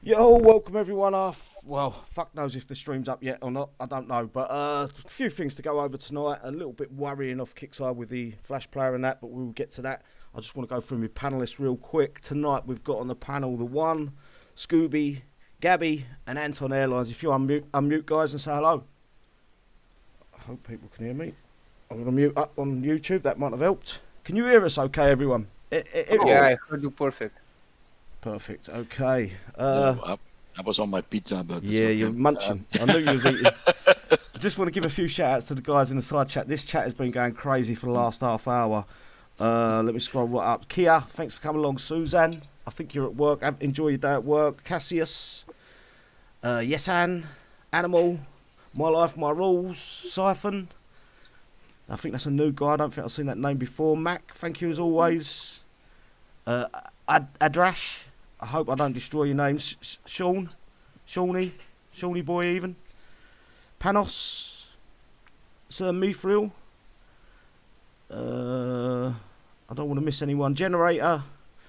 Yo, welcome everyone. Well, fuck knows if the stream's up yet or not. I don't know, but a few things to go over tonight. A little bit worrying off Kickside with the Flash player and that, but we'll get to that. I just want to go through my panelists real quick. Tonight we've got on the panel the one, Scooby, Gabby, and Anton Airlines. If you unmute guys and say hello. I hope people can hear me. I'm going to mute up on YouTube. That might have helped. Can you hear us okay, everyone? Yeah, I heard you perfect. Perfect. Okay. I was on my pizza, but yeah, you're munching. I knew you was eating. I just want to give a few shout outs to the guys in the side chat. This chat has been going crazy for the last half hour. Let me scroll right up. Kia, thanks for coming along. Suzanne, I think you're at work. Enjoy your day at work. Cassius, Yesan, Animal, My Life, My Rules, Siphon. I think that's a new guy. I don't think I've seen that name before. Mac, thank you as always. Adrash, I hope I don't destroy your name. Shawnee boy even. Panos, Sir Mithril. I don't want to miss anyone. Generator,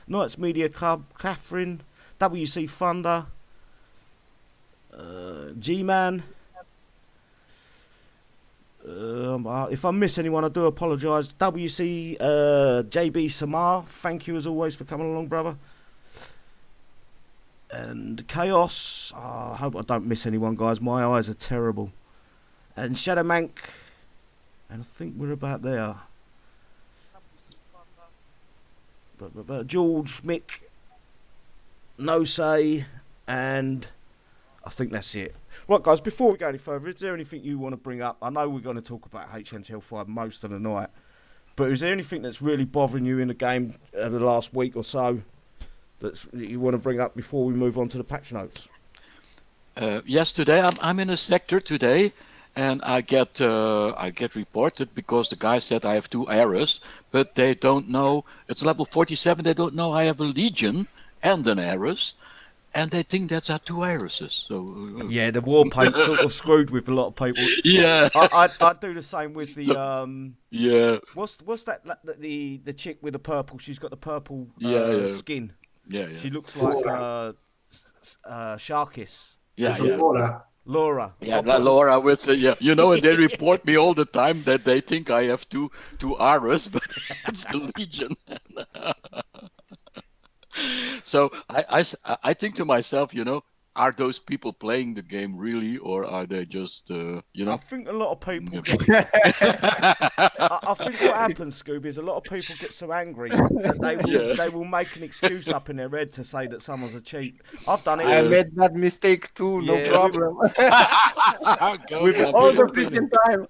Knights Media Club, Catherine, WC Thunder, G-Man. If I miss anyone, I do apologise. WC JB Samar, thank you as always for coming along, brother. And Chaos, I hope I don't miss anyone, guys. My eyes are terrible. And Shadowmank, and I think we're about there. But George, Mick, No Say, and I think that's it. Right, guys, before we go any further, is there anything you want to bring up? I know we're going to talk about HTML5 most of the night, but is there anything that's really bothering you in the game the last week or so that you want to bring up before we move on to the patch notes? yes, today I'm in a sector today, and I get reported because the guy said I have 2 errors, but they don't know it's level 47. They don't know I have a Legion and an errors. And they think that's our 2 irises. So yeah, the war paint sort of screwed with a lot of people. Yeah, I do the same with the yeah. What's that? The chick with the purple. She's got the purple skin. Yeah. She looks like Sharkis. Yeah. Laura. Yeah, Laura would say, yeah. You know, and they report me all the time that they think I have two iris, but it's the Legion. So I think to myself, you know, are those people playing the game really, or are they just, you know? I think a lot of people. I think what happens, Scooby, is a lot of people get so angry that they will make an excuse up in their head to say that someone's a cheat. I've done it. I made that mistake too, no problem. With all the freaking time.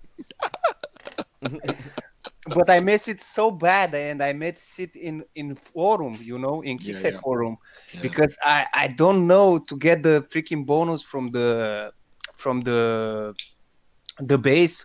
But I made it so bad, and I made it in forum, you know, in Kickstarter forum, because I don't know to get the freaking bonus from the base.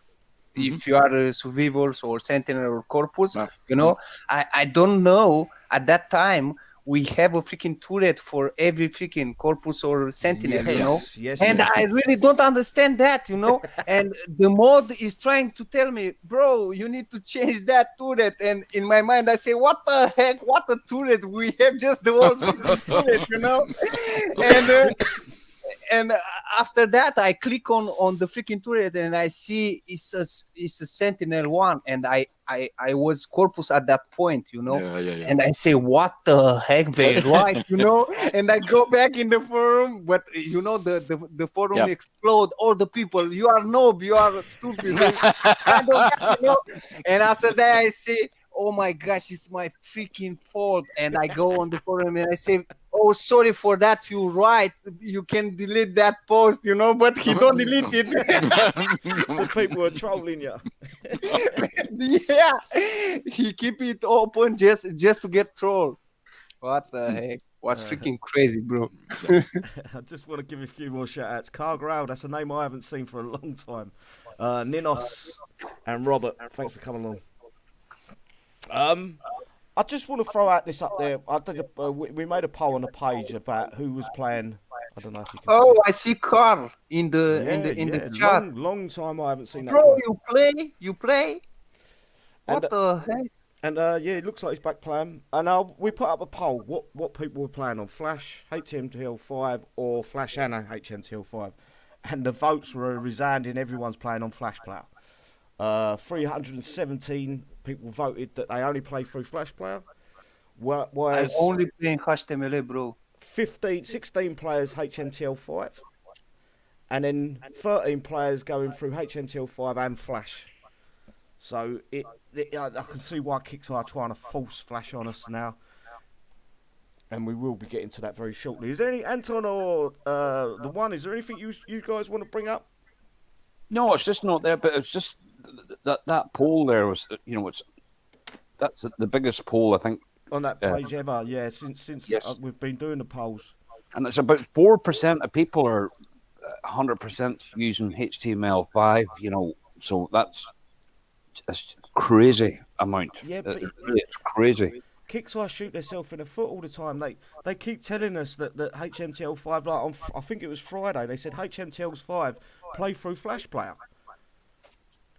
Mm-hmm. If you are a survivors or sentinel or corpus, you know, I don't know at that time. We have a freaking turret for every freaking corpus or sentinel, you know? Yes, and I really don't understand that, you know? And the mod is trying to tell me, bro, you need to change that turret. And in my mind, I say, what the heck? What a turret? We have just the old turret, you know? And after that, I click on the freaking turret, and I see it's a Sentinel 1, and I was corpus at that point, you know. And I say, what the heck, they right, you know. And I go back in the forum, but you know the forum explode. All the people, you are noob, you are stupid. You know? And after that, I say, oh my gosh, it's my freaking fault. And I go on the forum and I say, oh, sorry for that. You're right. You can delete that post, you know, but he don't delete it. So people are trolling you. Yeah, he keep it open just to get trolled. What the heck? What's freaking crazy, bro? I just want to give a few more shout outs. Cargrowl, that's a name I haven't seen for a long time. Ninos and Robert, thanks for coming along. I just want to throw out this up there. We made a poll on the page about who was playing. I don't know if you can see. I see Carl in the chat. Long time I haven't seen that. Bro, you play? What the heck? And yeah, it looks like he's back playing. And we put up a poll. What people were playing on Flash, HTML5, or Flash and HTML5, and the votes were resounding. Everyone's playing on Flash Player. 317 people voted that they only play through Flash Player. I only play in HTML, bro. 16 players HTML5, and then 13 players going through HTML5 and Flash. So I can see why Kicks are trying to force Flash on us now, and we will be getting to that very shortly. Is there any, Anton or the one? Is there anything you guys want to bring up? No, it's just not there. But it's just that poll there was, that's the biggest poll I think on that page ever. Yeah, since yes. We've been doing the polls, and it's about 4% of people are 100% using HTML5. So that's a crazy amount. Yeah, but it's crazy. Kicks shoot themselves in the foot all the time. They keep telling us that HTML5, like I think it was Friday, they said HTML5 play through Flash Player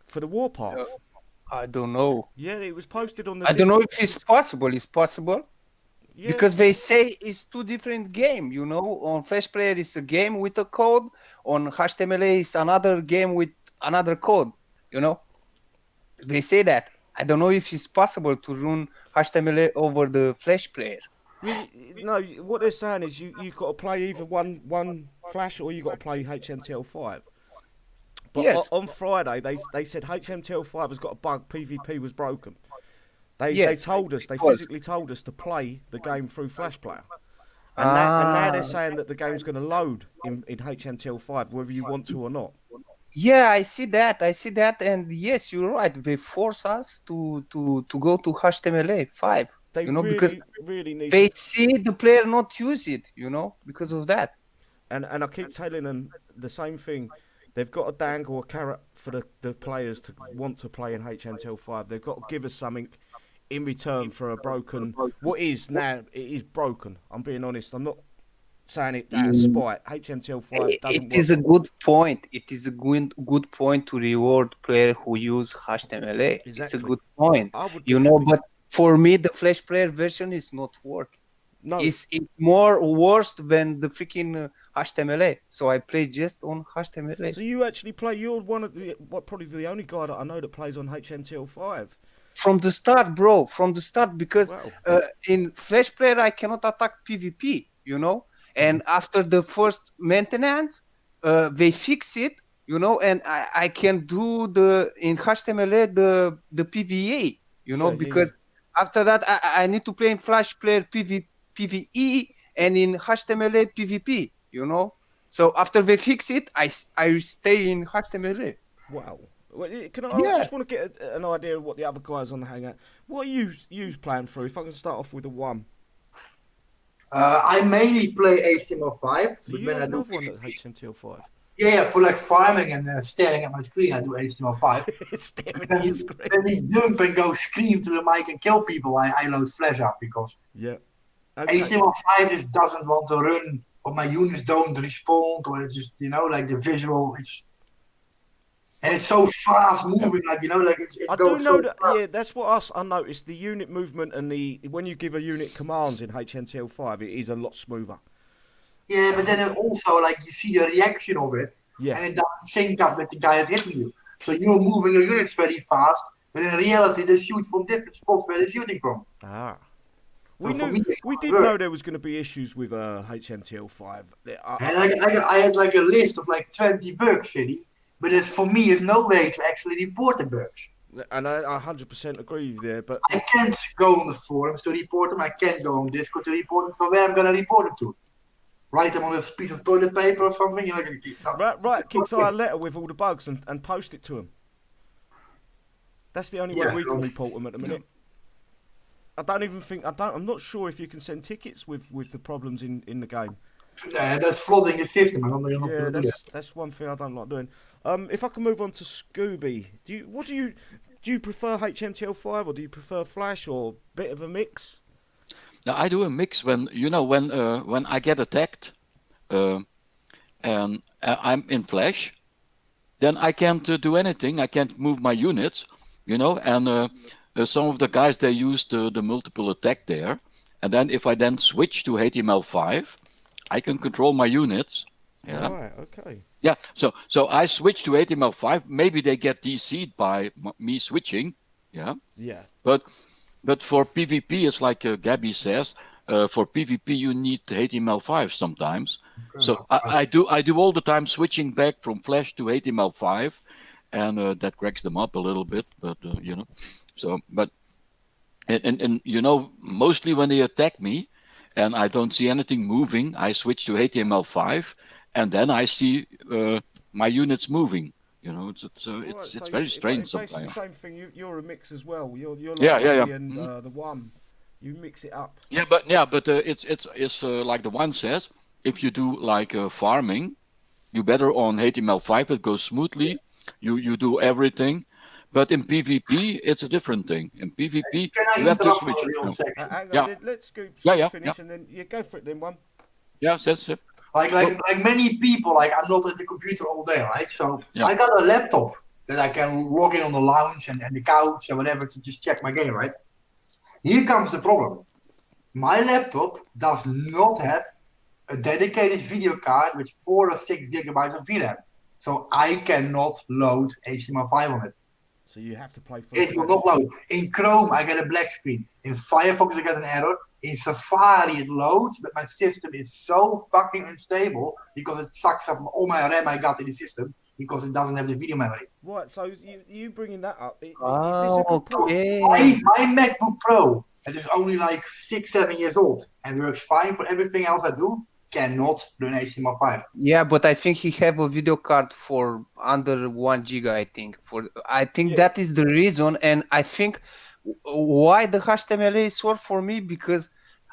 for the Warpath. I don't know. Yeah, it was posted on the. I don't know if it's possible. It's possible. Yeah. Because they say it's two different games, On Flash Player it's a game with a code. On HTML it's another game with another code, They say that. I don't know if it's possible to run HTML over the Flash Player. No, what they're saying is you got to play either one Flash or you got to play HTML5. But yes. On Friday they said HTML5 has got a bug. PvP was broken. They told us, they physically told us to play the game through Flash Player. And now they're saying that the game's going to load in HTML5 whether you want to or not. Yeah, I see that, and yes, you're right. They force us to go to HTML5. They because really need. They see the player not use it, because of that. And I keep telling them the same thing. They've got to dangle a carrot for the players to want to play in HTML5. They've got to give us something in return for a broken. What is now? It is broken. I'm being honest. I'm not saying it out of spite. HTML5 doesn't work. It is a good point. It is a good point to reward player who use HTML. Exactly. It's a good point. But for me, the Flash Player version is not working. No, it's more worse than the freaking HTML. So I play just on HTML. So you actually play? You're probably the only guy that I know that plays on HTML5. From the start, bro. From the start, because in Flash Player I cannot attack PvP. And after the first maintenance, they fix it, and I can do in HTML the PVA, because after that I need to play in Flash Player PVE and in HTML PVP, So after they fix it, I stay in HTML. Wow. Well, I just want to get an idea of what the other guys on the hangout. What are you playing through? If I can start off with the one. I mainly play HTML5. So you have another one at HTML5? Yeah, for like farming and staring at my screen, I do HTML5. Staring at your screen. Then we jump and go scream to the mic and kill people. I load Flash up because HTML5 just doesn't want to run, or my units don't respond, or it's just, like the visual, and it's so fast moving, it goes so fast. Yeah, that's what I noticed. The unit movement and when you give a unit commands in HTML5, it is a lot smoother. Yeah, but then also, you see the reaction of it, and it doesn't sync up with the guy that's hitting you. So you're moving your units very fast, but in reality, they shoot from different spots where they're shooting from. We did know there was going to be issues with HTML5. I had a list of 20 bugs, but for me, there's no way to actually report the bugs. And I 100% agree with you there, but I can't go on the forums to report them. I can't go on Discord to report them. So where I'm going to report them to? Write them on a piece of toilet paper or something? Right, Kicks a letter with all the bugs and post it to them. That's the only way we can report them at the minute. I'm not sure if you can send tickets with the problems in the game. Yeah, that's flooding the system. That's one thing I don't like doing. If I can move on to Scooby, do you prefer HTML5 or do you prefer Flash or bit of a mix? Now I do a mix when I get attacked, and I'm in Flash, then I can't do anything. I can't move my units, and some of the guys, they use the multiple attack there. And then if I then switch to HTML5, I can control my units. Yeah. Right, okay. Yeah, so I switch to HTML5. Maybe they get DC'd by me switching. Yeah. Yeah. But for PvP, it's like Gabby says, for PvP you need HTML5 sometimes. So I do all the time switching back from Flash to HTML5, and that cracks them up a little bit. But you know, so but and you know, mostly when they attack me, and I don't see anything moving, I switch to HTML5, and then I see my units moving. You know, it's very strange sometimes. Basically the same thing. You're a mix as well. You're like yeah. And the one, you mix it up. Yeah, but it's like the one says, if you do like farming, you better on HTML5. It goes smoothly. You do everything. But in PvP, it's a different thing. In PvP, you have to switch. Yeah. Let's scoop finish and then go for it then, one. Yeah, that's it. Like many people, like I'm not at the computer all day, right? So I got a laptop that I can log in on the lounge and the couch and whatever to just check my game, right? Here comes the problem. My laptop does not have a dedicated video card with 4 or 6 gigabytes of VRAM. So I cannot load HTML5 on it. So you have to play. It will not load. In Chrome, I get a black screen. In Firefox, I get an error. In Safari, it loads, but my system is so fucking unstable because it sucks up all my RAM I got in the system because it doesn't have the video memory. What? So you bringing that up? Okay. My MacBook Pro, that is only like 6-7 years old and works fine for everything else I do, cannot run HTML5. Yeah, but I think he have a video card for under 1 giga. I think that is the reason, and I think why the HTML is work for me, because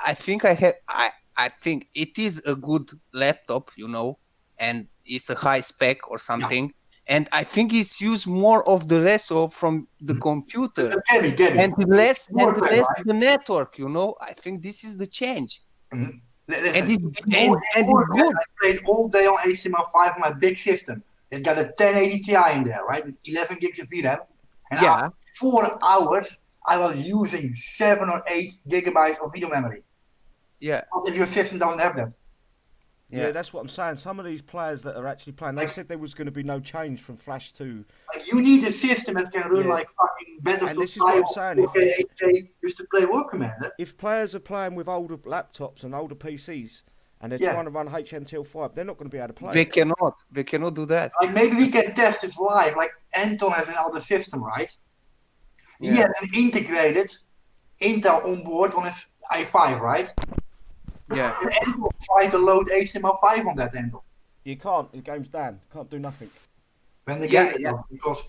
I think I think it is a good laptop, you know, and it's a high spec or something. Yeah. And I think it's used more of the rest from the computer and less the network, you know. I think this is the change. Mm-hmm. And it's good. I played all day on HTML5 on my big system. It got a 1080 Ti in there, right, with 11 gigs of VRAM. And after 4 hours, I was using 7 or 8 gigabytes of video memory. Yeah. What if your system doesn't have that? Yeah, that's what I'm saying. Some of these players that are actually playing, they said there was going to be no change from Flash to. Like you need a system that can run like fucking Battlefield. And this is what I'm saying. 8K used to play War Commander. If players are playing with older laptops and older PCs and they're trying to run HTML5, they're not going to be able to play. They cannot do that. Like maybe we can test this live. Like Anton has another system, right? Yeah. He has an integrated Intel on board on his i5, right? Yeah. And Anton try to load HTML5 on that Anton. You can't. The game's down. Can't do nothing. When the game is done, because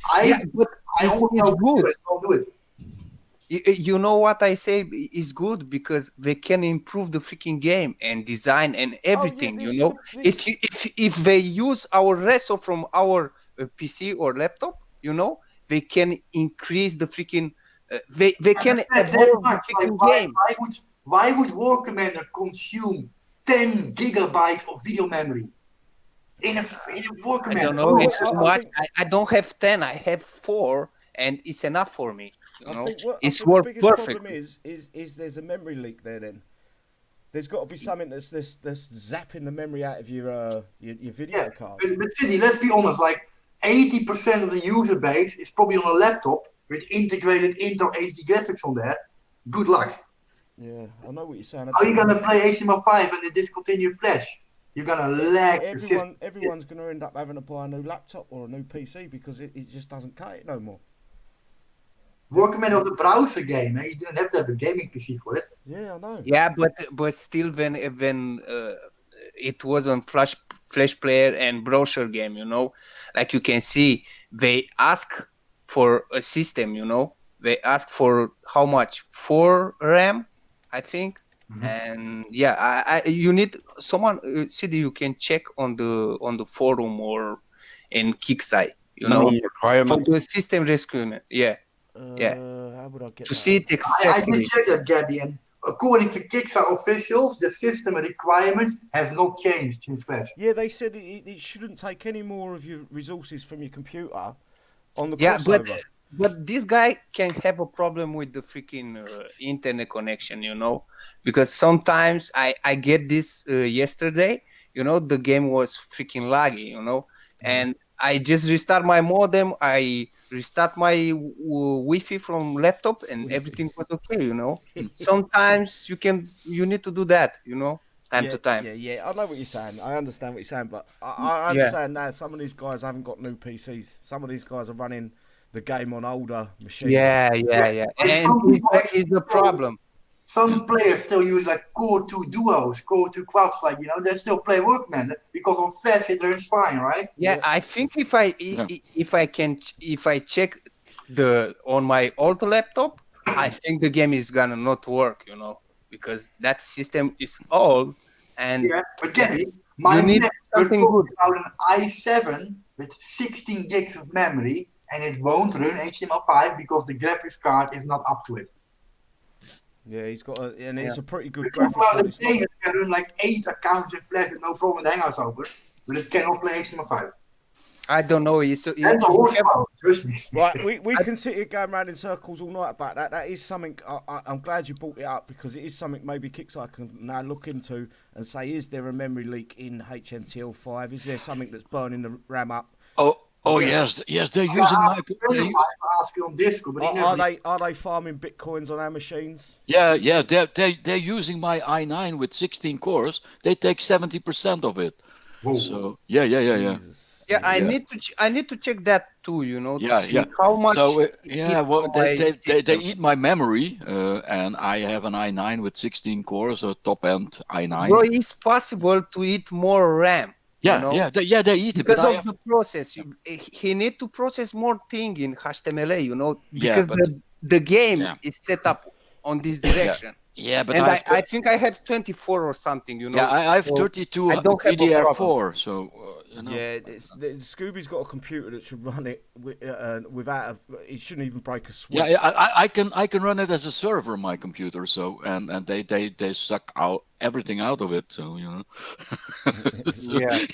it's good. Don't do it. You know what I say is good because they can improve the freaking game and design and everything. You know, if they use our reso from our PC or laptop, you know, they can increase the freaking. They can evolve the freaking game. Why would War Commander consume 10 gigabytes of video memory in a War Commander? I don't know. It's too much. I don't have 10. I have 4. And it's enough for me. You know? It's work perfect. The problem is there's a memory leak there. Then there's got to be something that's zapping the memory out of your video card. But Sidney, let's be honest. Like 80% of the user base is probably on a laptop with integrated Intel HD graphics on there. Good luck. Yeah, I know what you're saying. How are you gonna play HTML5 and then discontinue Flash? You're gonna lag. Everyone's gonna end up having to buy a new laptop or a new PC because it just doesn't cut it no more. War Commander was a browser game, and you didn't have to have a gaming PC for it. Yeah, I know. Yeah, but still, when it was on Flash player and browser game, you know, like you can see, they ask for a system, you know, they ask for how much? 4 RAM, I think. Mm-hmm. And yeah, you need someone. CD, you can check on the forum or in Kickside, you know, for the system rescue. Yeah. How would I get to see it exactly? I did check that, Gabby, and according to Kickstarter officials, the system requirements has not changed in Flash. Yeah, they said it shouldn't take any more of your resources from your computer on the crossover. But this guy can have a problem with the freaking internet connection, because sometimes I get this yesterday, the game was freaking laggy, and I just restart my modem, I restart my Wi-Fi from laptop, and everything was okay, Sometimes you need to do that, time to time. Yeah. I know what you're saying. I understand what you're saying, but I Yeah. understand now some of these guys haven't got new PCs. Some of these guys are running the game on older machines. Yeah. And is the problem. Some players still use like Core 2 duos, Core 2 quads, they still play Workman because on Flash it runs fine, right? Yeah, I think if I check on my old laptop, I think the game is gonna not work, because that system is old and but Kenny, my need something good. About an i7 with 16 gigs of memory, and it won't run HTML5 because the graphics card is not up to it. Yeah, he's got it's a pretty good graphics card. It can run like 8 accounts in Flash with no problem with Hangouts open, but it cannot play HTML5. I don't know. That's a horsepower, trust me. Right, we can sit here going around in circles all night about that. That is something, I'm glad you brought it up, because it is something maybe Kickstarter can now look into and say, is there a memory leak in HTML5? Is there something that's burning the RAM up? Yes, they're using my. Ask you on Discord, but are they farming bitcoins on our machines? Yeah, they're using my i9 with 16 cores. They take 70% of it. Whoa. So yeah. Jesus. Yeah, I need to check that too, Yeah, to see how much. So they eat my memory, and I have an i9 with 16 cores, a top end i9. Bro, it's possible to eat more RAM. Yeah, they eat it because of the process. He need to process more thing in HTML, because the game is set up on this direction. Yeah, but I think I have 24 or something, Yeah, I have 32 DDR4, so Yeah, Scooby's got a computer that should run it without it shouldn't even break a sweat. Yeah, I can run it as a server on my computer, so and they suck out everything out of it, so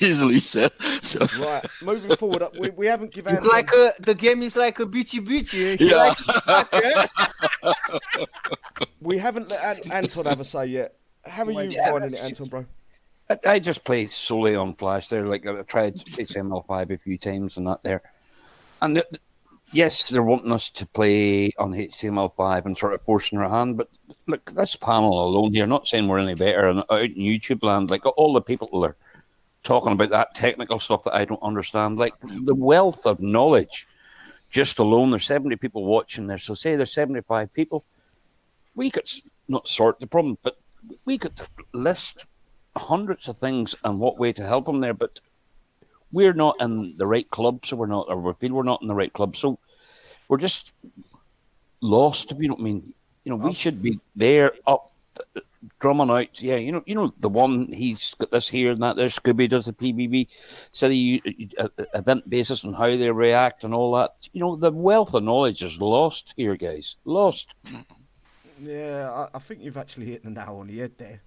easily said. So. Right, moving forward, we haven't given. It's like the game is like a bitchy. Yeah. We haven't let Anton have a say yet. How are you finding it, Anton, bro? I just play solely on Flash there. Like I tried HTML5 a few times and that there. And yes, they're wanting us to play on HTML5 and sort of forcing our hand. But look, this panel alone here, not saying we're any better. And out in YouTube land, like all the people that are talking about that technical stuff that I don't understand, like the wealth of knowledge just alone. There's 70 people watching there. So say there's 75 people. We could not sort the problem, but we could list hundreds of things and what way to help them there, but we're not in the right club, so we feel we're not in the right club, so we're just lost, if you know what I mean. We should be there up drumming out. Yeah, the one, he's got this here and that there. Scooby does the PBB city event basis and how they react and all that. The wealth of knowledge is lost here, guys. Lost. Yeah, I think you've actually hit the nail on the head there.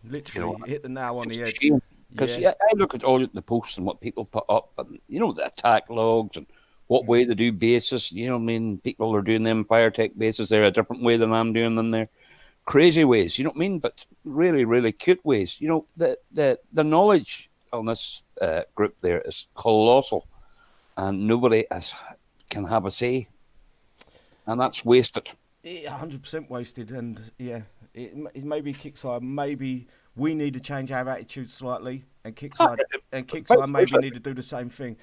Literally hit the nail on the head. Because I look at all the posts and what people put up, and the attack logs and what way they do bases. People are doing the Empire Tech bases there a different way than I'm doing them there. Crazy ways, but really, really cute ways. The knowledge on this group there is colossal, and nobody can have a say, and that's wasted. 100% wasted, and it maybe Kickstarter, maybe we need to change our attitude slightly, and Kickstarter maybe need to do the same thing.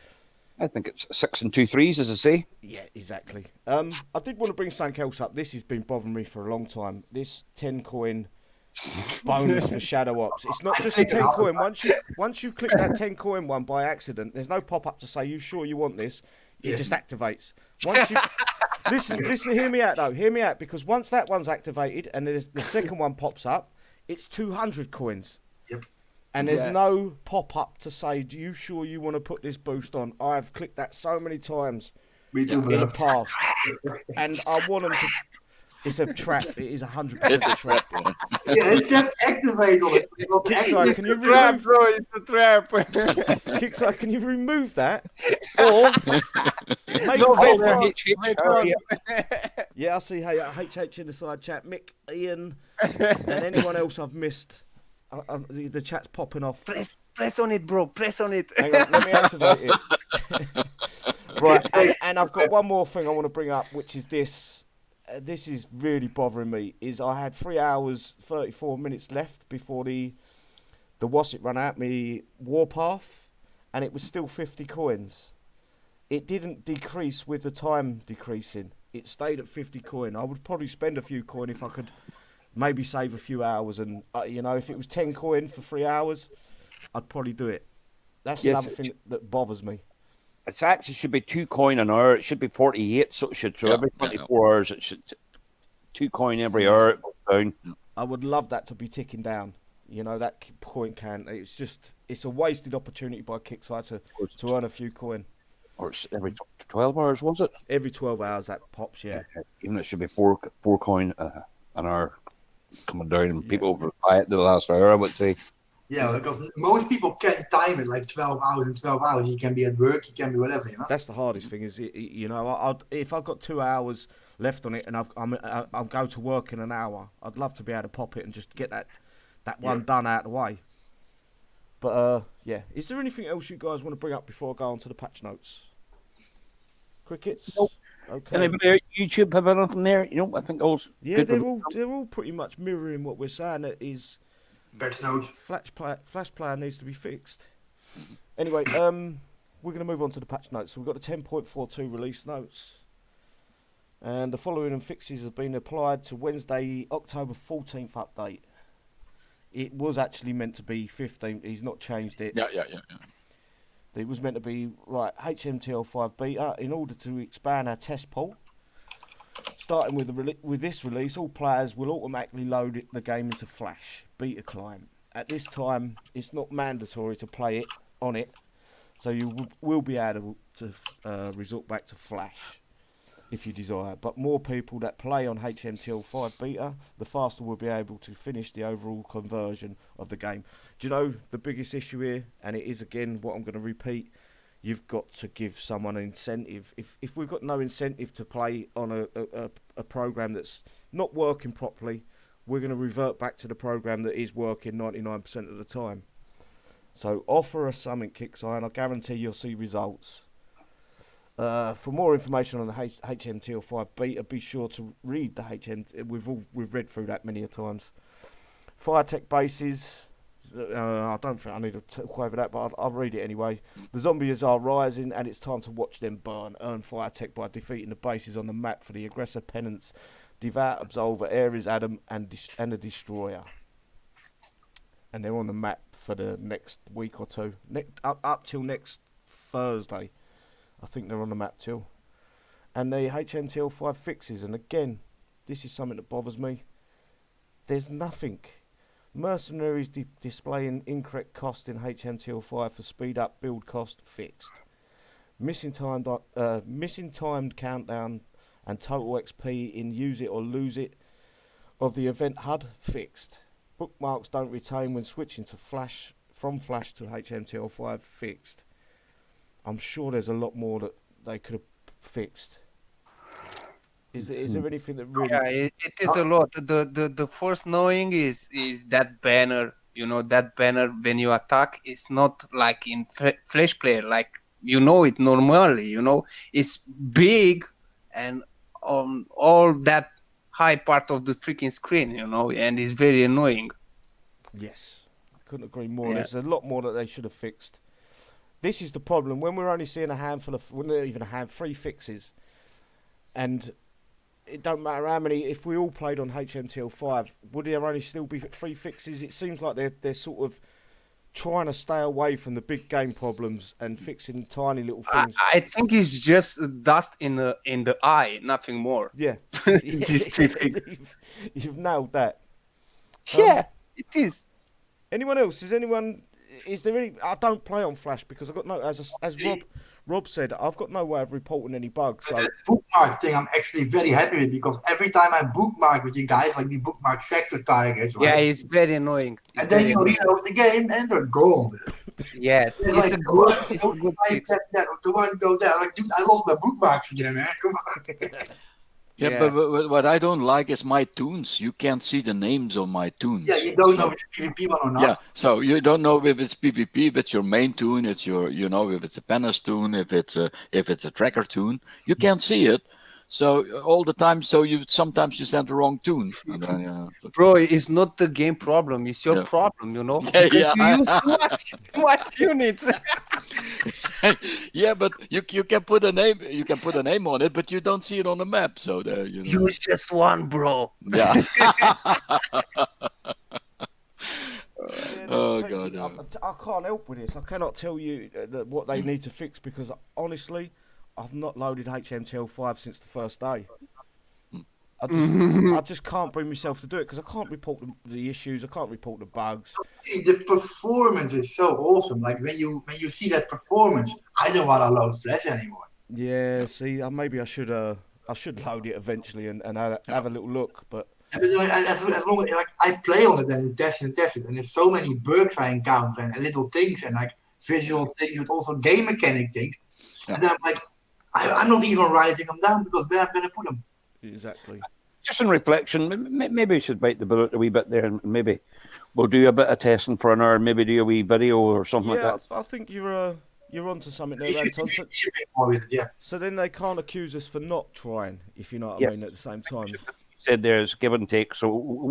I think it's 6 and 2 3s, as I say. Yeah, exactly. I did want to bring something else up. This has been bothering me for a long time. This 10 coin bonus for Shadow Ops. It's not just a 10 coin. Once you click that 10 coin one by accident, there's no pop up to say you sure you want this. It just activates. Once you listen, hear me out though. Hear me out, because once that one's activated and the second one pops up, it's 200 coins. Yep. And there's no pop up to say, "Do you sure you want to put this boost on?" I've clicked that so many times in the past, and I want them to. It's a trap. It is 100% a trap. Yeah, it says activate on it. Kickside, can you Trap, remove? bro. It's a trap. Kickside, can you remove that? Or make No, a wait, proper- wait, wait. Yeah, I see. Hey, HH in the side chat. Mick, Ian, and anyone else I've missed. The chat's popping off. Press on it, bro. Press on it. Hang on, let me activate it. Right, and I've got one more thing I want to bring up, which is this. This is really bothering me. Is I had 3 hours 34 minutes left before the Wassit run out me warpath, and it was still 50 coins. It didn't decrease with the time decreasing. It stayed at 50 coin. I would probably spend a few coin if I could maybe save a few hours. And, if it was 10 coin for 3 hours, I'd probably do it. That's another thing that bothers me. It actually should be 2 coin an hour. It should be 48, so it should. So every 24 hours, it should 2 coin every hour. It goes down. I would love that to be ticking down. That coin can. It's a wasted opportunity by Kickside to earn a few coin. Or it's every 12 hours, was it? Every 12 hours that pops, yeah. Even it should be 4 coin an hour coming down, and people will buy it the last hour, I would say. Yeah, because most people can time it like 12 hours and 12 hours. You can be at work, you can be whatever, That's the hardest thing is, if I've got 2 hours left on it and I'll go to work in an hour, I'd love to be able to pop it and just get that one done out of the way. But, is there anything else you guys want to bring up before I go on to the patch notes? Crickets? Nope. Okay. Anybody at YouTube have anything there? I think all. Yeah, they're all pretty much mirroring what we're saying. That is, patch notes. Flash player needs to be fixed. Anyway, we're going to move on to the patch notes. So we've got the 10.42 release notes, and the following fixes have been applied to Wednesday, October 14th update. It was actually meant to be 15th. He's not changed it. Yeah. It was meant to be, HTML5 beta, in order to expand our test pool. Starting with this release, all players will automatically load the game into Flash, beta client. At this time, it's not mandatory to play it on it, so you will be able to resort back to Flash if you desire. But more people that play on HTML5 beta, the faster we'll be able to finish the overall conversion of the game. Do you know the biggest issue here? And it is, again, what I'm going to repeat. You've got to give someone an incentive. If we've got no incentive to play on a program that's not working properly, we're going to revert back to the program that is working 99% of the time. So offer us something, Kickside, and I guarantee you'll see results. For more information on the HTML5 beta, be sure to read the HTML. We've read through that many a times. Firetech bases. I don't think I need to talk over that, but I'll read it anyway. The zombies are rising, and it's time to watch them burn. Earn Firetech by defeating the bases on the map for the aggressor, penance, devout, absolver, Ares, Adam, and the destroyer. And they're on the map for the next week or two, up till next Thursday. I think they're on the map till. And the HTML5 fixes, and again, this is something that bothers me. There's nothing. Mercenaries displaying incorrect cost in HTML5 for speed up build cost fixed. Missing timed countdown and total XP in use it or lose it of the event HUD fixed. Bookmarks don't retain when switching to Flash from Flash to HTML5 fixed. I'm sure there's a lot more that they could have fixed. Is there anything that really? Yeah, it is a lot. The first knowing is that banner. That banner when you attack is not like in Flash player. Like it normally. It's big and on all that high part of the freaking screen. And it's very annoying. Yes, I couldn't agree more. Yeah. There's a lot more that they should have fixed. This is the problem when we're only seeing three fixes, and it don't matter how many. If we all played on HTML5, would there only still be 3 fixes? It seems like they're sort of trying to stay away from the big game problems and fixing tiny little things. I think it's just dust in the eye, nothing more. Yeah, you've nailed that. Yeah, it is. Anyone else? Is there any? I don't play on Flash because I've got no. As Rob said, I've got no way of reporting any bugs. So... The bookmark thing, I'm actually very happy with, because every time I bookmark with you guys, like we bookmark sector targets, right? Yeah, it's very annoying. And then you reload the game and they're gone. Yes, it's like, a good fix. The one go there, like, dude, I lost my bookmarks again, man. Come on. Yeah, but what I don't like is my tunes. You can't see the names of my tunes. Yeah, you don't know if it's a PvP one or not. Yeah, so you don't know if it's PvP, if it's your main tune, it's your, if it's a Panelists tune, if it's a tracker tune. You can't see it. So all the time, sometimes you send the wrong tune. And then, Bro, it's not the game problem, it's your problem, Because you use too much units. Yeah, but you can put a name on it, but you don't see it on the map. So there, Use just one, bro. Yeah. Oh God! I can't help with this. I cannot tell you what they need to fix, because honestly, I've not loaded HTML5 since the first day. I just can't bring myself to do it, because I can't report the issues. I can't report the bugs. The performance is so awesome. Like when you see that performance, I don't want to load Flash anymore. Yeah, see, maybe I should load it eventually and have a little look, but. As long as like I play on it and test it, and there's so many bugs I encounter and little things and like visual things, but also game mechanic things. Yeah. And then like I'm not even writing them down, because where I'm gonna put them. Exactly. Just in reflection, maybe we should bite the bullet a wee bit there, and maybe we'll do a bit of testing for an hour, maybe do a wee video or something like that. I think you're onto something there, Anton. So then they can't accuse us for not trying, if you know what I mean, at the same time. Said there's give and take, so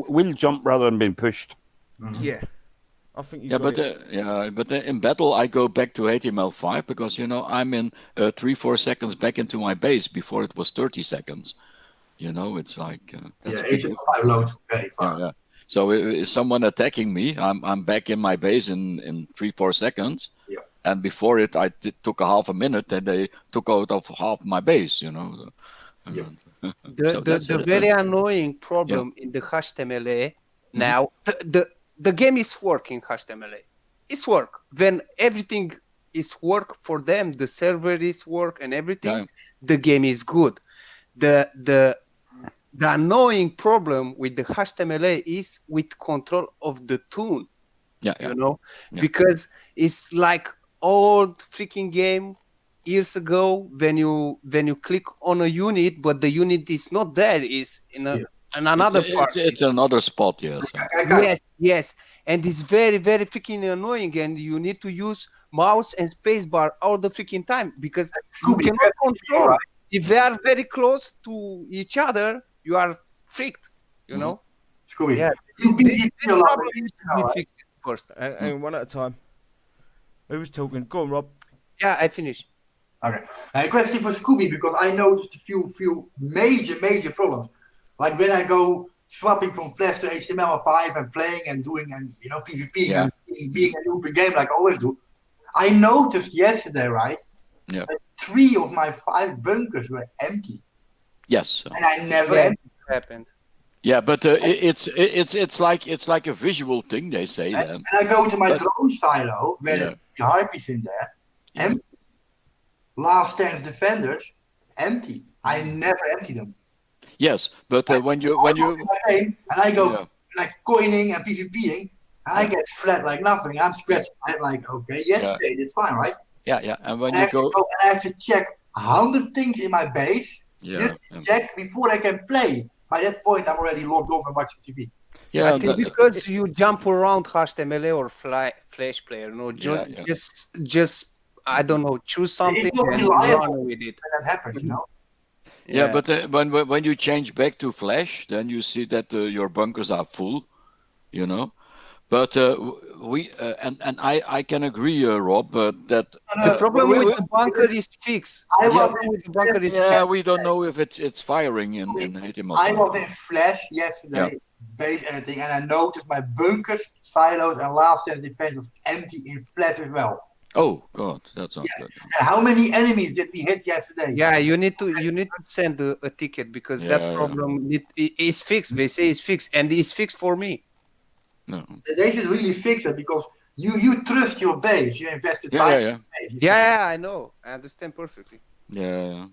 we'll jump rather than being pushed. Mm-hmm. Yeah, I think but in battle I go back to HTML5, because I'm in 3-4 seconds back into my base before it was 30 seconds. It's like HTML5 loads very fast. Yeah. So if someone attacking me, I'm back in my base in 3-4 seconds. Yeah. And before it, took a half a minute, and they took out of half my base. Yeah. The very annoying problem in the HTML now, the game is working. HTML, it's work when everything is work for them. The server is work and everything. Yeah. The game is good. The annoying problem with the HTML is with control of the tune. Because it's like old freaking game. Years ago, when you click on a unit, but the unit is not there, is in another part. It's another spot, yes. Yes, and it's very, very freaking annoying, and you need to use mouse and spacebar all the freaking time, because you cannot control. If they are very close to each other, you are freaked. Scooby. Yeah, this problem needs to be fixed first. And one at a time. Who was talking? Go on, Rob. Yeah, I finished. Okay. A question for Scooby, because I noticed a few major problems. Like when I go swapping from Flash to HTML5 and playing and doing PvP and being a noob in game like I always do. I noticed yesterday, right? Yeah. That 3 of my 5 bunkers were empty. Yes. And I never happened. Yeah, but it's like a visual thing, they say. And I go to my drone silo where the harpies in there, empty. Last Chance Defenders, empty. I never empty them. Yes, but when you and I go like coining and PvPing, and I get flat like nothing. I'm scratching. I'm like, okay, yesterday it's fine, right? Yeah. And when and you I have to check 100 things in my base just to check before I can play. By that point, I'm already logged off and watching TV. Yeah, I think because you jump around HTML or Flash player, just I don't know, choose something and run with it. That happens, Yeah, but when you change back to Flash, then you see that your bunkers are full, But I can agree, Rob, that the problem with the bunker is fixed. We don't know if it's firing in HTML. I was in Flash yesterday, base anything, and I noticed my bunkers, silos, and last stand defense was empty in Flash as well. Oh God, that sounds good. And how many enemies did we hit yesterday? Yeah, you need to send a ticket, because that problem is fixed. They say it's fixed, and it's fixed for me. No. They should really fix it, because you trust your base. You invested time. In your base. Yeah, I know. I understand perfectly. Yeah.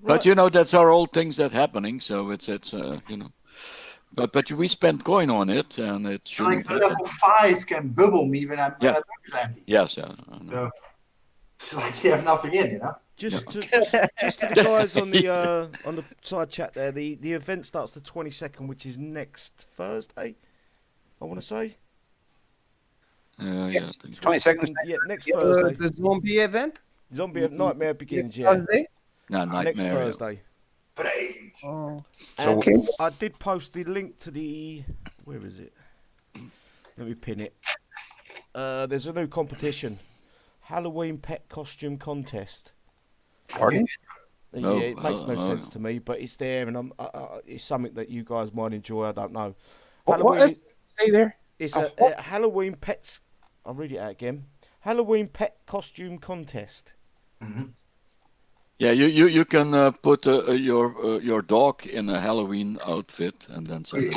But that's our old things that happening. So it's But we spent coin on it, and it shouldn't like level 5 can bubble me when my bank is empty. Yes, So it's like you have nothing in, Just to the guys on the side chat there, the event starts the 22nd, which is next Thursday, I want to say. Yeah, 22nd. Yeah, next Thursday. The zombie event? Zombie Nightmare begins, Thursday? No, Nightmare. Next Thursday. Oh. And I did post the link to the... Where is it? Let me pin it. There's a new competition. Halloween pet costume contest. Pardon? Yeah, it makes no sense to me, but it's there, and it's something that you guys might enjoy. I don't know. What is it? Say there? It's a Halloween pets. I'll read it out again. Halloween pet costume contest. Mm-hmm. Yeah, you can put your dog in a Halloween outfit and then say,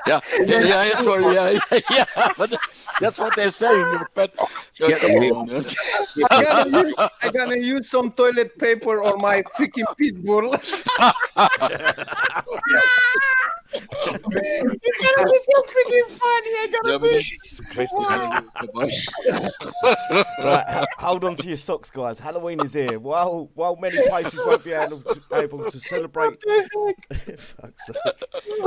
yeah, but that's what they're saying. Your pet. I'm gonna use some toilet paper on my freaking pit bull. It's gonna be so freaking funny. Right, hold on to your socks, guys. Halloween is here. While many places won't be able to celebrate fuck's sake,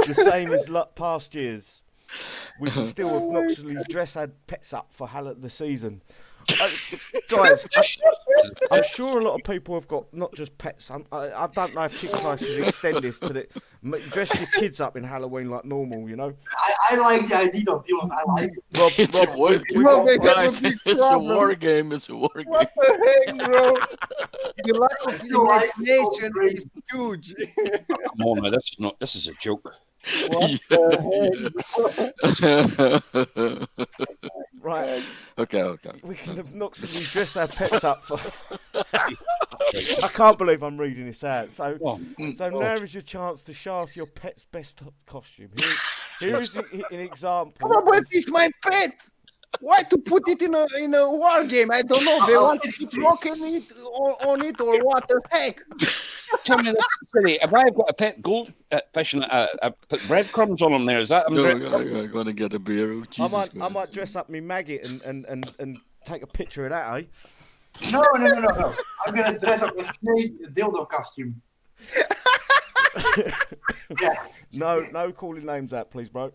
the same as past years, we can still obnoxiously dress our pets up for the season. Guys, I'm sure a lot of people have got not just pets. I don't know if Kickstarter should extend this to dress your kids up in Halloween like normal, I like the idea of deals. I like it. It's a war game. It's a war game. What the heck, bro? The lack of imagination is huge. Come on, man, this is a joke. What the heck? Right. Okay. We can obnoxiously dress our pets up for... I can't believe I'm reading this out. So now is your chance to show off your pet's best costume. Here is an example. But it's my pet. Why to put it in a war game? I don't know. They want to put rock on it or what the heck? Tell me this, silly. If I've got a pet goldfish and I put breadcrumbs on them there, is that? I'm going to get a beer. I might dress up me maggot and take a picture of that, eh? No. I'm going to dress up a snake dildo costume. Yeah. No calling names out, please, bro.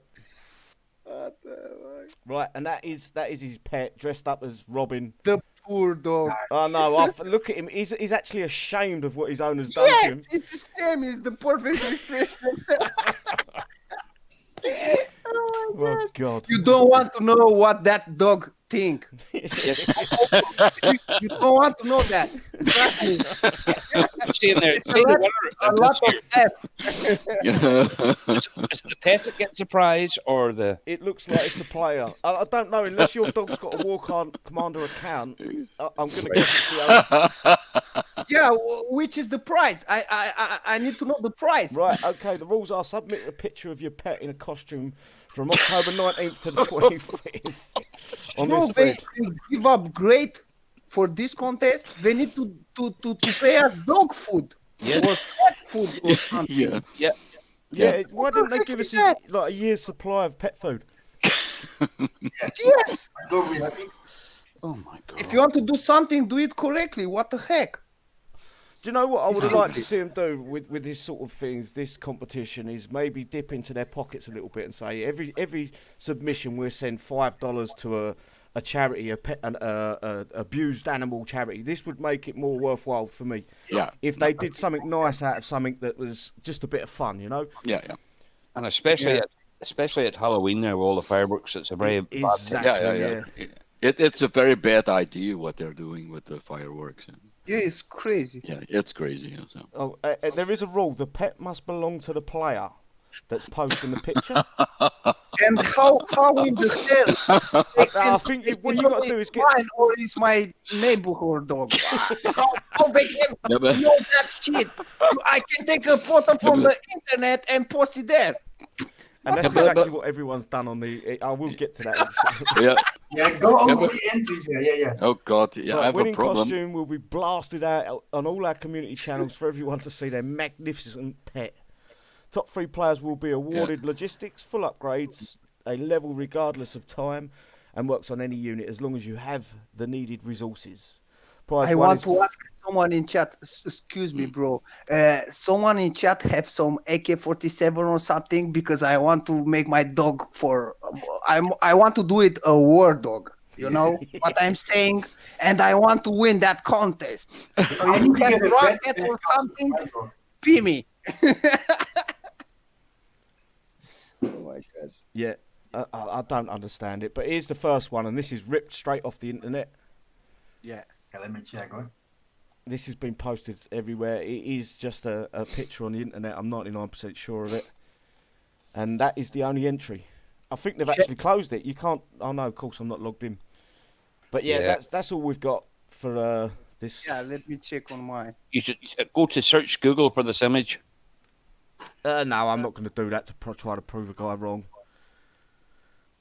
Right, and that is his pet dressed up as Robin. The poor dog. Oh no! Look at him. He's actually ashamed of what his owner's done to him. Yes, it's a shame. It's the perfect expression. Oh God! You don't want to know what that dog think. You don't want to know that. Trust me. It's a lot of F. Is the pet that gets a prize or the... It looks like it's the player. I don't know, unless your dog's got a War Commander account, I'm going to guess it's the owner. Yeah, which is the prize? I need to know the prize. Right, okay, the rules are submit a picture of your pet in a costume from October 19th to the 25th. They give up great for this contest. They need to pay us dog food or pet food or something. Yeah. Why didn't they give us a year's supply of pet food? Yes. Oh my God. If you want to do something, do it correctly. What the heck? Do you know what I would have liked to see them do with this sort of things, this competition, is maybe dip into their pockets a little bit and say every submission we'll send $5 to a charity, an abused animal charity. This would make it more worthwhile for me. Yeah. If they did something nice out of something that was just a bit of fun, Yeah. And especially at Halloween now, with all the fireworks, it's a very bad thing. Yeah. It's a very bad idea what they're doing with the fireworks. Yeah, it's crazy. Yeah, it's crazy. So. Oh, there is a rule: the pet must belong to the player that's posting the picture. And how in the hell? I think what you got to do is get mine or is my neighborhood dog. How they can know that shit? I can take a photo from the internet and post it there. And that's exactly what everyone's done on the. I will get to that. Yeah, go over the entries there. Yeah. Oh God, yeah, I have Winning a problem. Costume will be blasted out on all our community channels for everyone to see their magnificent pet. Top 3 players will be awarded logistics, full upgrades, a level regardless of time, and works on any unit as long as you have the needed resources. I want to ask someone in chat. Excuse me, bro. Someone in chat have some AK-47 or something because I want to make my dog for. I want to do it a war dog. You know what I'm saying? And I want to win that contest. So you can rocket or something. Pee me. Oh my God. Yeah, I don't understand it, but here's the first one, and this is ripped straight off the internet. Yeah. Let me check, right? This has been posted everywhere. It is just a picture on the internet. I'm 99% sure of it. And that is the only entry. I think they've actually closed it. You can't... Oh, no, of course, I'm not logged in. But yeah, that's all we've got for this. Yeah, let me check on mine. You should go to search Google for this image. No, I'm not going to do that to try to prove a guy wrong.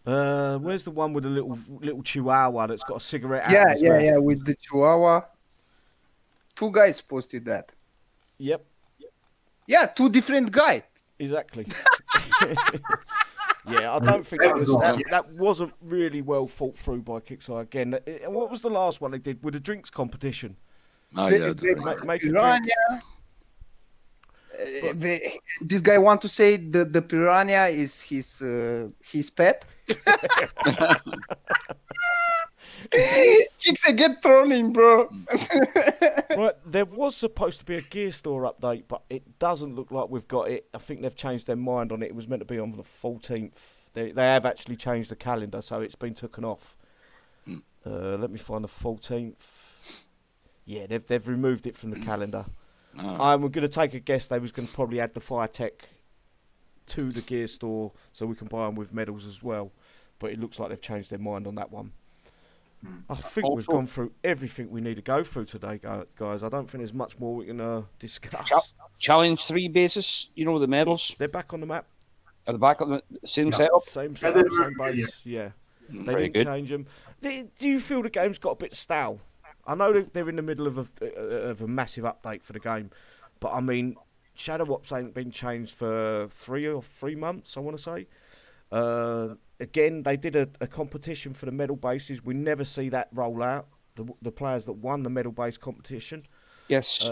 Where's the one with the little chihuahua that's got a cigarette out of his mouth? Yeah, with the chihuahua. 2 guys posted that. Yep. Yeah, 2 different guys. Exactly. Yeah, I don't think that wasn't really well thought through by Kickstarter. Again, what was the last one they did with the drinks competition? Oh, yeah. Make Piranha. This guy want to say the piranha is his pet. Kicks get thrown in, bro. Right, there was supposed to be a gear store update, but it doesn't look like we've got it. I think they've changed their mind on it. It was meant to be on the 14th. They have actually changed the calendar, so it's been taken off. Let me find the 14th. Yeah, they've removed it from the calendar. I'm going to take a guess they was going to probably add the Fire Tech to the gear store so we can buy them with medals as well. But it looks like they've changed their mind on that one. I think we've gone through everything we need to go through today, guys. I don't think there's much more we can discuss. Challenge 3 basis, you know, the medals. They're back on the map. Are they back on the same setup? Same setup, same base, yeah. They didn't change them. Do you feel the game's got a bit stale? I know they're in the middle of a massive update for the game, but I mean, Shadow Ops ain't been changed for 3 months, I want to say. Again, they did a competition for the medal bases. We never see that roll out. The players that won the medal base competition. Yes.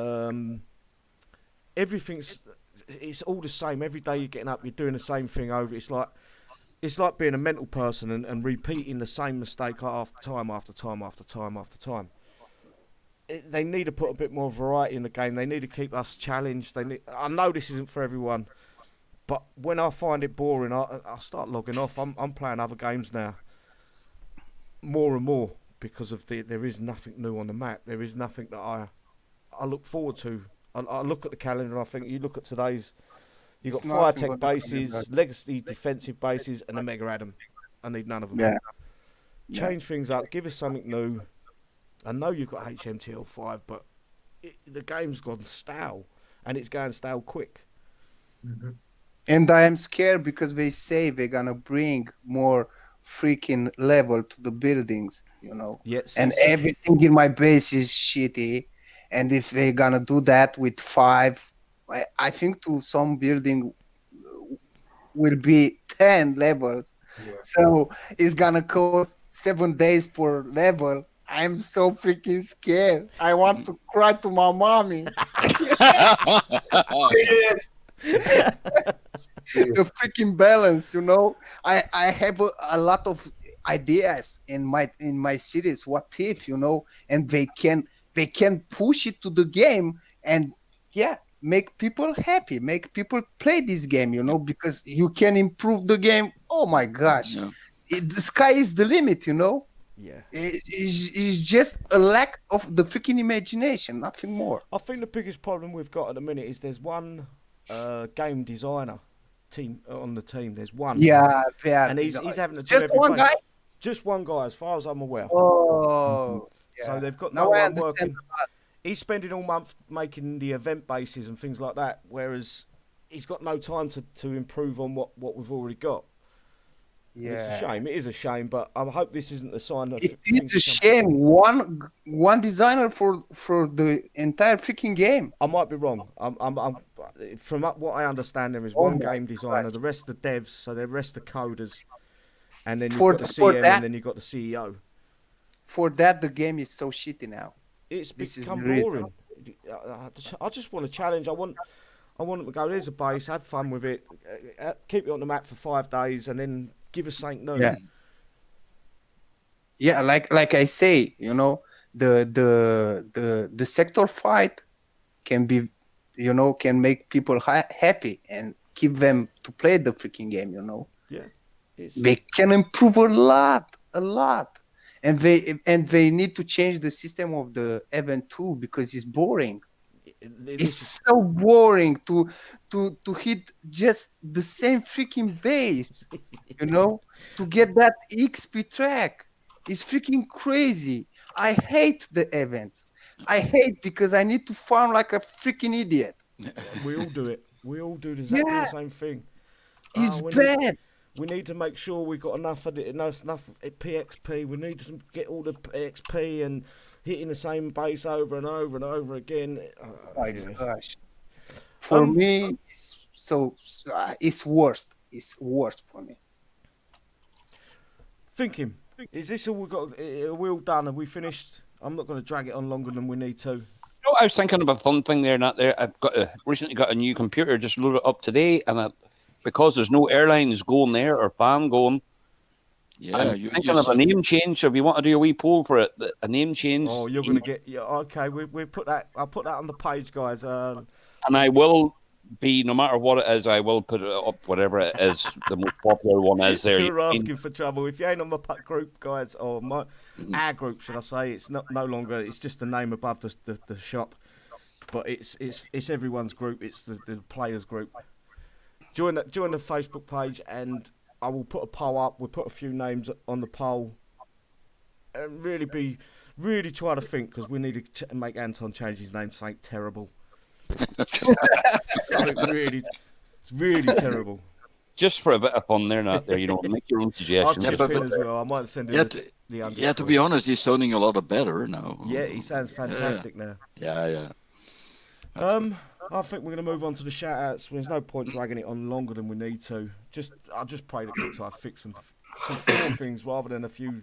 It's all the same. Every day you're getting up, you're doing the same thing over. It's like being a mental person and repeating the same mistake after time after time after time after time. They need to put a bit more variety in the game. They need to keep us challenged. I know this isn't for everyone, but when I find it boring, I start logging off. I'm playing other games now, more and more, because of there is nothing new on the map. There is nothing that I look forward to. I look at the calendar and I think, you look at today's, you've got Fire Tech bases, Legacy defensive bases, and a Mega Adam. I need none of them. Yeah. Change things up. Give us something new. I know you've got HTML5, but the game's gone stale, and it's going stale quick. Mm-hmm. And I am scared because they say they're gonna bring more freaking level to the buildings, you know. Yes. And everything in my base is shitty. And if they're gonna do that with 5, I think to some building will be 10 levels. Yeah. So it's gonna cost 7 days per level. I'm so freaking scared. I want to cry to my mommy. The freaking balance, you know. I have a lot of ideas in my series. What if, you know, and they can push it to the game and make people happy, make people play this game, you know, because you can improve the game. Oh my gosh, the sky is the limit, you know. Yeah, it's just a lack of the freaking imagination, nothing more. I think the biggest problem we've got at the minute is there's one game designer team on the team. There's one. Yeah, and he's having to just one guy. Just one guy, as far as I'm aware. Oh, so they've got no one working. He's spending all month making the event bases and things like that, whereas he's got no time to improve on what we've already got. Yeah, it's a shame. It is a shame, but I hope this isn't the sign of. It is a shame. One designer for the entire freaking game. I might be wrong. I'm from what I understand, there is one game designer. The rest are devs, so the rest are coders, and then you've got the CM, and then you've got the CEO. For that, the game is so shitty now. It's become boring. I just want a challenge. I want them to go, there's a base, have fun with it, keep it on the map for 5 days, and then give us something new. Yeah, like I say, you know, the sector fight can be, you know, can make people happy and keep them to play the freaking game, you know. Yeah. They can improve a lot. And they need to change the system of the event too, because it's boring. It's so boring to hit just the same freaking base, you know, to get that XP track. It's freaking crazy. I hate the events. I hate because I need to farm like a freaking idiot. We all do it. We all do exactly the same thing. It's bad. We need to make sure we've got enough PXP. We need to get all the XP and hitting the same base over and over and over again. Oh my gosh. For me, it's worst. It's worst for me. Thinking, is this all we got? Are we all done? Have we finished? I'm not going to drag it on longer than we need to. No, I was thinking of a fun thing there, not there. I've recently got a new computer, just loaded up today, and because there's no airlines going there or fan going. Yeah, I'm thinking of a name change. So if you want to do a wee poll for it, a name change. Oh, you're going to get... Yeah, okay, we put that... I'll put that on the page, guys. And I will be, no matter what it is, I will put it up, whatever it is, the most popular one is there. You're asking for trouble. If you ain't on my group, guys, or our group, should I say, it's no longer... It's just the name above the shop. But it's everyone's group. It's the players' group. Join the Facebook page, and I will put a poll up. We'll put a few names on the poll, and really try to think, because we need to make Anton change his name to something terrible. It's really terrible. Just for a bit of fun there, not there. You know, make your own suggestions. I'll chip in as well. I might send it to be honest, he's sounding a lot better now. Yeah, he sounds fantastic now. Yeah. I think we're going to move on to the shout-outs. There's no point dragging it on longer than we need to. I just pray that Kickstarter fix some more things rather than a few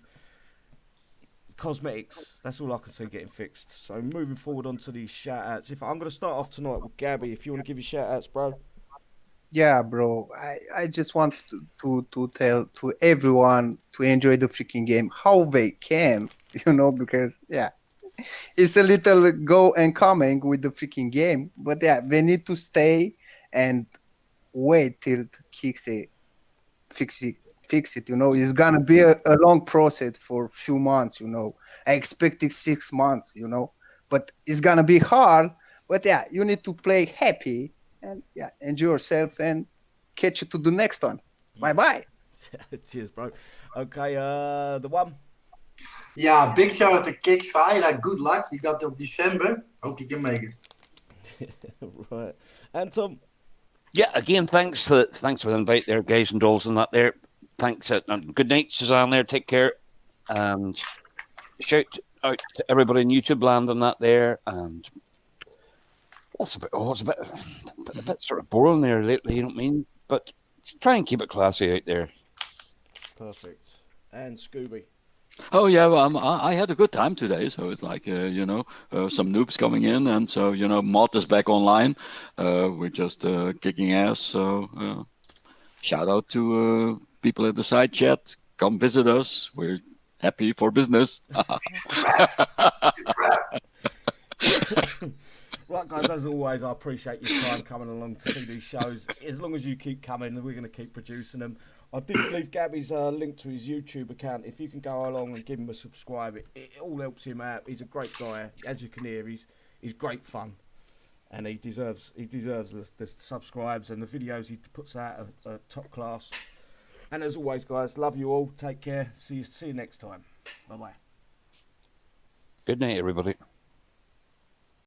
cosmetics. That's all I can see getting fixed. So moving forward onto these shout-outs. If I'm going to start off tonight with Gabby, if you want to give your shout-outs, bro. Yeah, bro. I just want to tell to everyone to enjoy the freaking game how they can, you know, because it's a little go and coming with the freaking game, but they need to stay and wait till fix it. You know, it's gonna be a long process for a few months. You know, I expected 6 months. You know, but it's gonna be hard. But you need to play happy and enjoy yourself and catch you to the next one. Bye. Cheers, bro. Okay, the one. Yeah, big shout out to Kickstarter. Like, good luck. You got till December. Hope you can make it. Right. And Tom. Yeah, again, thanks for the invite there, guys and dolls and that there. Thanks. Good night, Suzanne there. Take care. And shout out to everybody in YouTube land and that there. And it's a bit sort of boring there lately, you know what I mean? But try and keep it classy out there. Perfect. And Scooby. Oh yeah, well, I had a good time today. So it's like some noobs coming in, and so Mod is back online. We're just kicking ass. So shout out to people at the side chat. Come visit us. We're happy for business. Right, guys, as always, I appreciate your time coming along to see these shows. As long as you keep coming, we're going to keep producing them. I did leave Gabby's link to his YouTube account. If you can go along and give him a subscribe, it all helps him out. He's a great guy. As you can hear, he's great fun. And he deserves the subscribes, and the videos he puts out are top class. And as always, guys, love you all. Take care. See you next time. Bye-bye. Good night, everybody.